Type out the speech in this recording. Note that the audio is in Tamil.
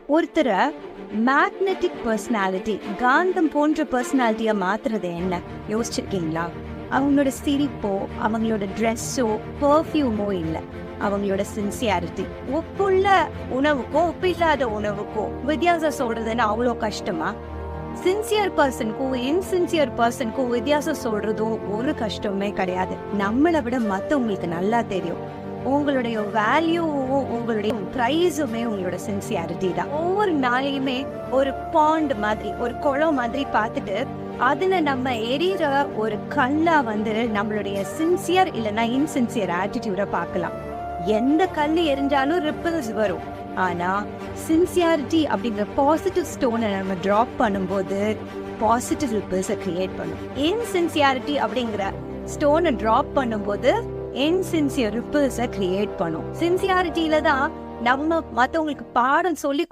ஒருத்தரை மேக்னெட்டிக் பர்சனாலிட்டி, காந்தம் போன்ற பர்சனாலிட்டியா மாத்துறது என்ன யோசிச்சிருக்கீங்களா? அவங்களோட சிரிப்போ, அவங்களோட ட்ரெஸ்ஸோ, பர்ஃப்யூமோ இல்லை, அவங்களோட சின்சியாரிட்டி. உப்புள்ள உணவுக்கும் உப்பில்லாத உணவுக்கும் வித்தியாசம் சொல்றதுன்னு அவ்வளோ கஷ்டமா? சின்சியர் பர்சனுக்கும் இன்சின்சியர் பர்சனுக்கும் வித்தியாசம் சொல்றதும் ஒரு கஷ்டமே கிடையாது. நம்மளை விட மற்றவங்களுக்கு நல்லா தெரியும். உங்களுடைய வேல்யூவும் உங்களுடைய ப்ரைஸுமே உங்களோட சின்சியாரிட்டி தான். ஒவ்வொரு நாளையுமே ஒரு பாண்ட் மாதிரி, ஒரு குளம் மாதிரி பார்த்துட்டு அதுல நம்ம எரியிற ஒரு கல்லா நம்மளுடைய சின்சியர் இல்லைன்னா இன்சின்சியர் ஆட்டிடியூட பார்க்கலாம். எந்த கல் எரிஞ்சாலும் ரிப்பிள்ஸ் வரும். ஆனா சின்சியாரிட்டி அப்படிங்கிற பாசிட்டிவ் ஸ்டோனை நம்ம டிராப் பண்ணும்போது பாசிட்டிவ் ரிப்பிள்ஸை கிரியேட் பண்ணும். இன்சின்சியாரிட்டி அப்படிங்கிற ஸ்டோனை டிராப் பண்ணும்போது இன்சின்சியர் ரிப்பிள்ஸை கிரியேட் பண்ணும். சின்சியாரிட்டியில தான் நம்ம மற்றவங்களுக்கு பாடம் சொல்லி